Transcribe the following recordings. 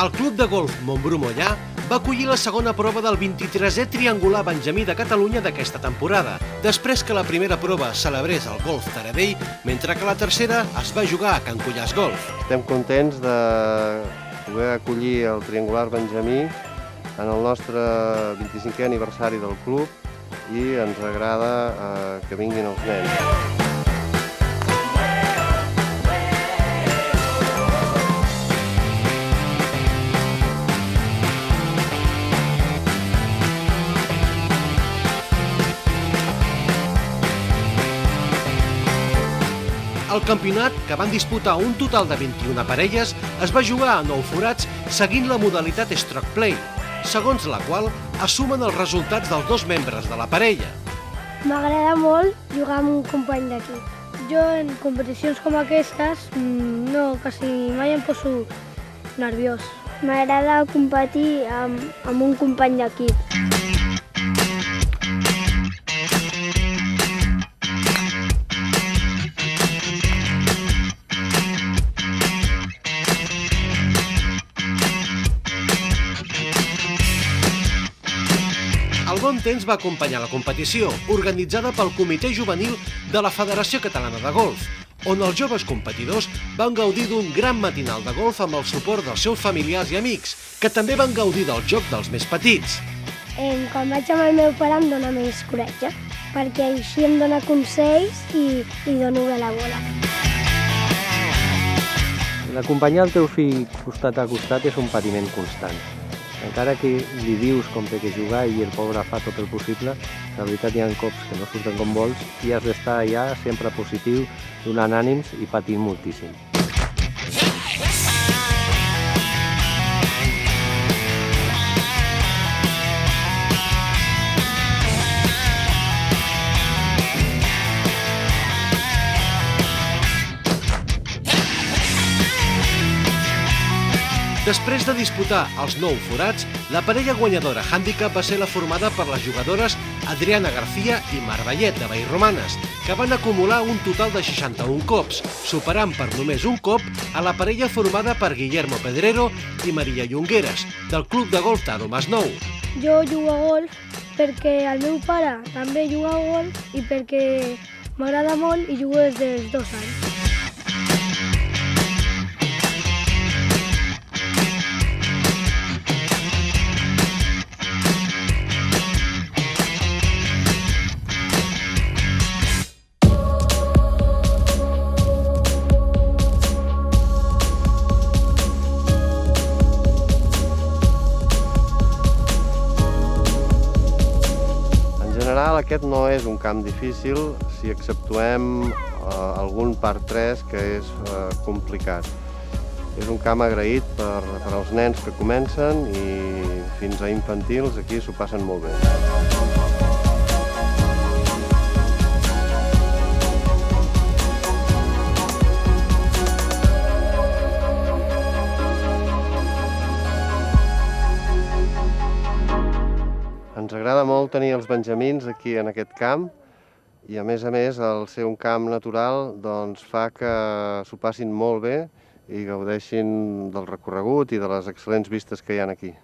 El Club de Golf Montbrú Mollà va acollir la segona prova del 23è Triangular Benjamí de Catalunya d'aquesta temporada, després que la primera prova es celebrés al Golf Taradell, mentre que la tercera es va jugar a Can Cullàs Golf. Estem contents de poder acollir el Triangular Benjamí en el nostre 25è aniversari del club i ens agrada que vinguin els nens. El campionat, que van disputar un total de 21 parelles, es va jugar a 9 forats seguint la modalitat stroke play, segons la qual es sumen els resultats dels dos membres de la parella. M'agrada molt jugar amb un company d'equip. Jo en competicions com aquestes quasi mai em poso nerviós. M'agrada competir amb un company d'equip. El bon temps va acompanyar la competició, organitzada pel Comitè Juvenil de la Federació Catalana de Golf, on els joves competidors van gaudir d'un gran matinal de golf amb el suport dels seus familiars i amics, que també van gaudir del joc dels més petits. Quan vaig amb el meu pare em dóna més coratge, perquè així em dóna consells i dono bé la bola. Acompanyar el teu fill costat a costat és un patiment constant. Encara que li dius com té que jugar i el pobre fa tot el possible, la veritat hi ha cops que no surten com vols i has d'estar allà sempre positiu, donant ànims i patint moltíssim. Després de disputar els 9 forats, la parella guanyadora handicap va ser la formada per les jugadores Adriana García i Mar Vallet, de Vallromanes, que van acumular un total de 61 cops, superant per només un cop a la parella formada per Guillermo Pedrero i Maria Llongueras, del Club de Golf Taro Masnou. Jo jugo a golf perquè el meu pare també juga a golf i perquè m'agrada molt i jugo des dels 2 anys. En general, aquest no és un camp difícil si exceptuem algun par 3 que és complicat. És un camp agraït per als nens que comencen i fins a infantils aquí s'ho passen molt bé. Ens agrada molt tenir els benjamins aquí en aquest camp i a més el ser un camp natural doncs, fa que s'ho passin molt bé i gaudeixin del recorregut i de les excel·lents vistes que hi ha aquí.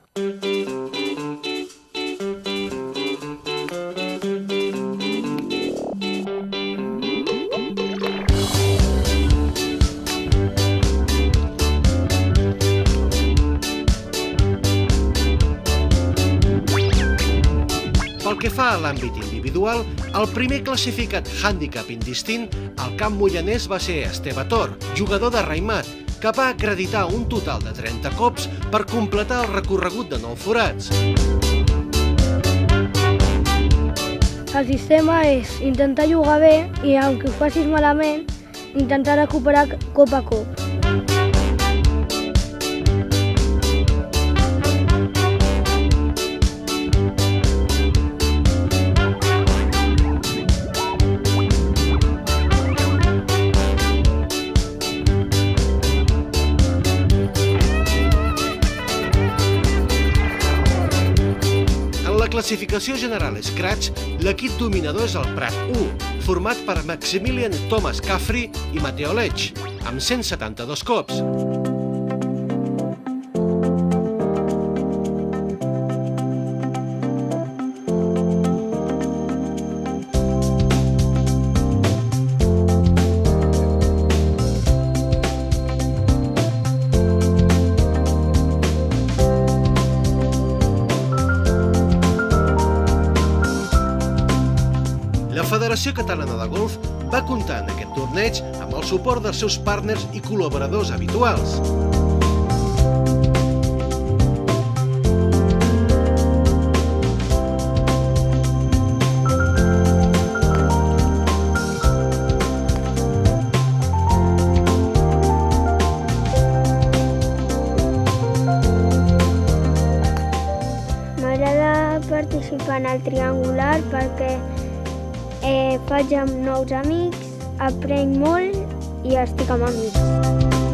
Pel que fa a l'àmbit individual, el primer classificat handicap indistint al camp mollanès va ser Esteve Tor, jugador de Raimat, que va acreditar un total de 30 cops per completar el recorregut de 9 forats. El sistema és intentar jugar bé i, aunque ho facis malament, intentar recuperar cop a cop. La classificació general Scratch, l'equip dominador és el Prat 1, format per Maximilian Thomas Caffrey i Mateo Lech, amb 172 cops. Federació Catalana de Golf va comptar en aquest torneig amb el suport dels seus partners i col·laboradors habituals. M'agrada participar en el triangular perquè faig amb nous amics, aprenc molt i estic amb amics.